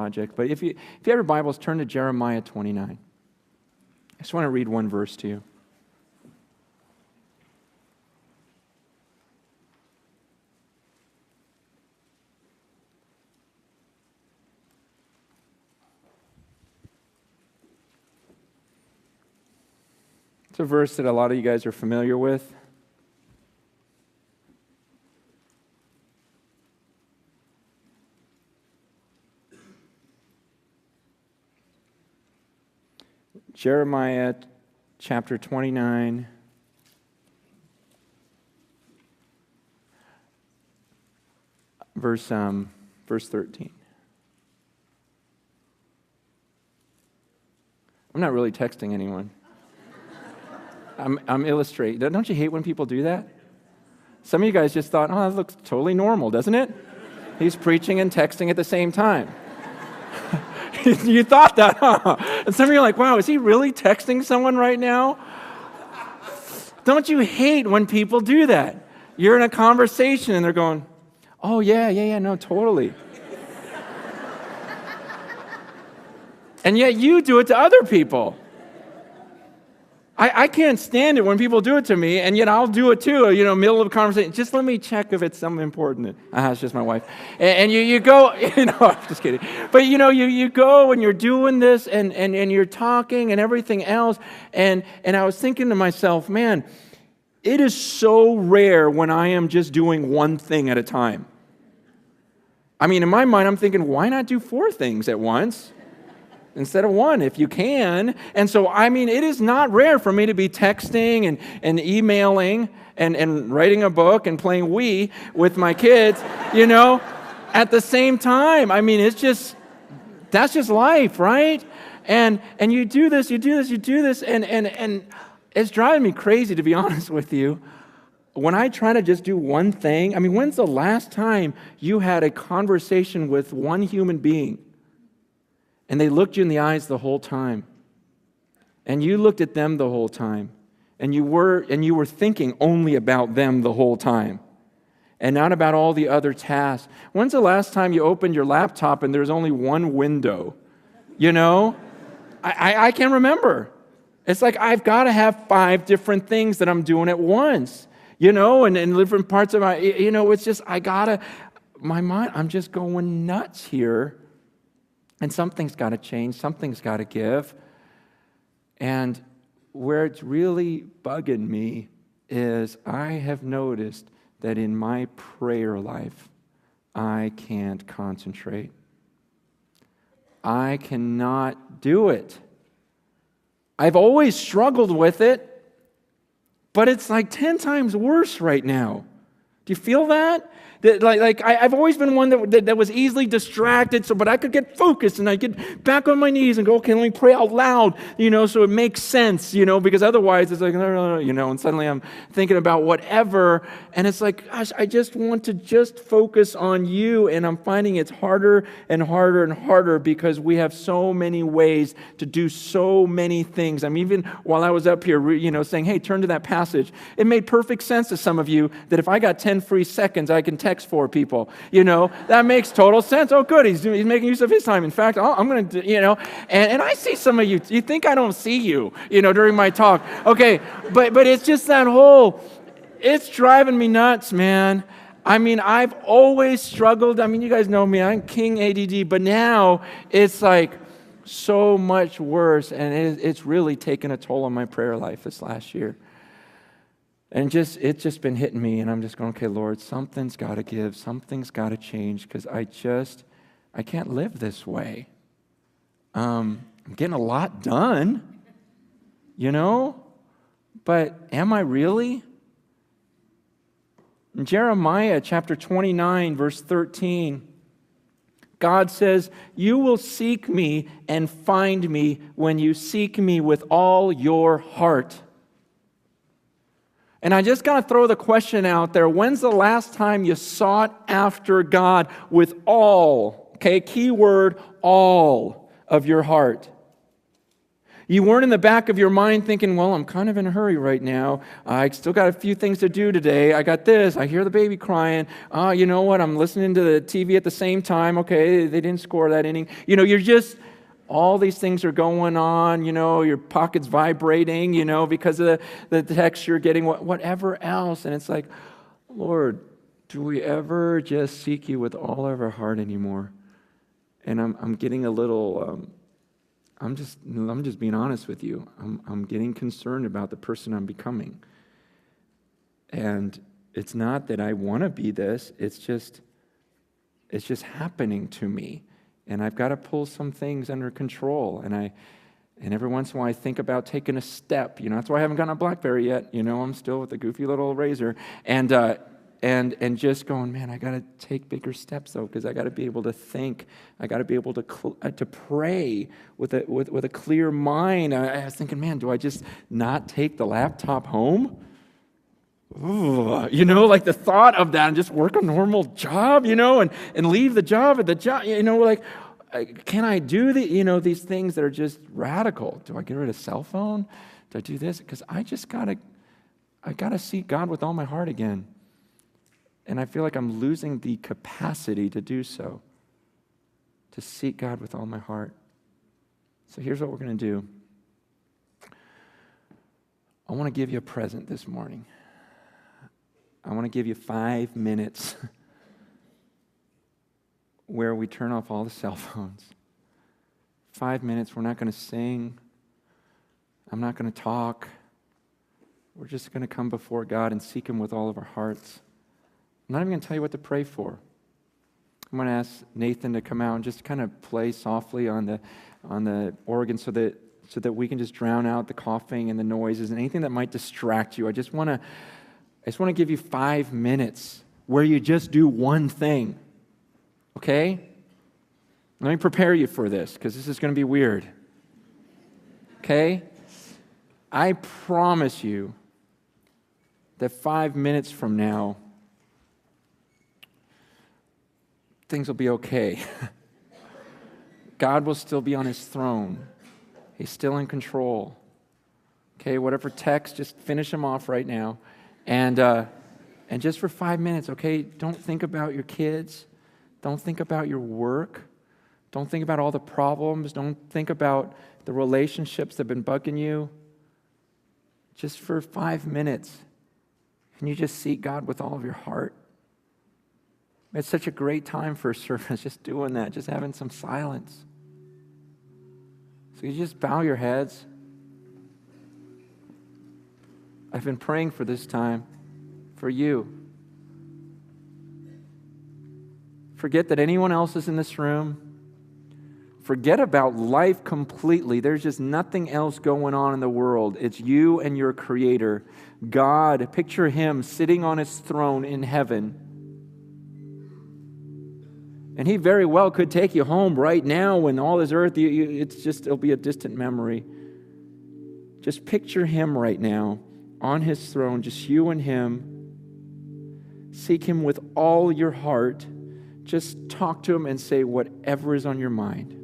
project. But if you have your Bibles, turn to Jeremiah 29. I just want to read one verse to you. It's a verse that a lot of you guys are familiar with. Jeremiah chapter 29, verse 13. I'm not really texting anyone. I'm illustrating. Don't you hate when people do that? Some of you guys just thought, oh, that looks totally normal, doesn't it? He's preaching and texting at the same time. You thought that, huh? And some of you are like, wow, is he really texting someone right now? Don't you hate when people do that? You're in a conversation and they're going, oh, yeah, no, totally. And yet you do it to other people. I can't stand it when people do it to me, and yet I'll do it too, middle of a conversation. Just let me check if it's something important. It's just my wife. And you go, I'm just kidding. But, you go and you're doing this and you're talking and everything else. And I was thinking to myself, man, it is so rare when I am just doing one thing at a time. I mean, in my mind, I'm thinking, why not do 4 things at once? Instead of 1, if you can. And so, it is not rare for me to be texting and emailing and writing a book and playing Wii with my kids, at the same time. That's just life, right? And you do this, and it's driving me crazy, to be honest with you. When I try to just do one thing, when's the last time you had a conversation with one human being and they looked you in the eyes the whole time, and you looked at them the whole time, and you were thinking only about them the whole time, and not about all the other tasks? When's the last time you opened your laptop and there's only one window? I can't remember. It's like I've got to have 5 different things that I'm doing at once, and different parts of my, it's just, my mind, I'm just going nuts here. And something's got to change, something's got to give. And where it's really bugging me is I have noticed that in my prayer life, I can't concentrate. I cannot do it. I've always struggled with it, but it's like 10 times worse right now. Do you feel that? I've always been one that was easily distracted, but I could get focused and I get back on my knees and go, okay, let me pray out loud, so it makes sense, because otherwise it's like, no, and suddenly I'm thinking about whatever, and it's like, gosh, I just want to just focus on you, and I'm finding it's harder and harder and harder because we have so many ways to do so many things. Even while I was up here, saying, hey, turn to that passage, it made perfect sense to some of you that if I got 10 free seconds, I can text 4 people, that makes total sense. Oh, good, he's making use of his time. In fact, I'm going to, and I see some of you. You think I don't see you, during my talk. Okay, but it's just that whole, it's driving me nuts, man. I've always struggled. You guys know me. I'm King ADD, but now it's like so much worse, and it's really taken a toll on my prayer life this last year. And it's just been hitting me, and I'm just going, okay, Lord, something's got to give, something's got to change, because I can't live this way. I'm getting a lot done, but am I really? In Jeremiah chapter 29, verse 13, God says, you will seek me and find me when you seek me with all your heart. And I just got to throw the question out there. When's the last time you sought after God with all, okay, key word, all of your heart? You weren't in the back of your mind thinking, well, I'm kind of in a hurry right now. I still got a few things to do today. I got this. I hear the baby crying. You know what? I'm listening to the TV at the same time. Okay, they didn't score that inning. You're just, all these things are going on. Your pocket's vibrating, because of the text you're getting, whatever else. And it's like, Lord, do we ever just seek you with all of our heart anymore? And I'm getting a little... I'm just being honest with you. I'm getting concerned about the person I'm becoming. And it's not that I want to be this, it's just happening to me. And I've got to pull some things under control. And every once in a while I think about taking a step. That's why I haven't gotten a BlackBerry yet. I'm still with a goofy little razor. And just going, man, I got to take bigger steps, though, because I got to be able to think. I got to be able to pray with a clear mind. I was thinking, man, do I just not take the laptop home? Ooh, like the thought of that, and just work a normal job, and leave the job at the job, can I do these things that are just radical? Do I get rid of cell phone? Do I do this? Because I got to seek God with all my heart again. And I feel like I'm losing the capacity to do so, to seek God with all my heart. So here's what we're going to do. I want to give you a present this morning. I want to give you 5 minutes where we turn off all the cell phones. 5 minutes, we're not going to sing. I'm not going to talk. We're just going to come before God and seek Him with all of our hearts. I'm not even going to tell you what to pray for. I'm going to ask Nathan to come out and just kind of play softly on the organ so that we can just drown out the coughing and the noises and anything that might distract you. I just want to give you 5 minutes where you just do one thing. Okay? Let me prepare you for this, because this is going to be weird. Okay? I promise you that 5 minutes from now, things will be okay. God will still be on His throne. He's still in control. Okay, whatever text, just finish them off right now. And just for 5 minutes, okay, don't think about your kids. Don't think about your work. Don't think about all the problems. Don't think about the relationships that have been bugging you. Just for 5 minutes, can you just seek God with all of your heart? It's such a great time for a service, just doing that, just having some silence. So you just bow your heads. I've been praying for this time, for you. Forget that anyone else is in this room. Forget about life completely. There's just nothing else going on in the world. It's you and your Creator. God, picture Him sitting on His throne in heaven. And He very well could take you home right now when all this earth, it'll be a distant memory. Just picture Him right now on His throne, just you and Him. Seek Him with all your heart. Just talk to Him and say whatever is on your mind.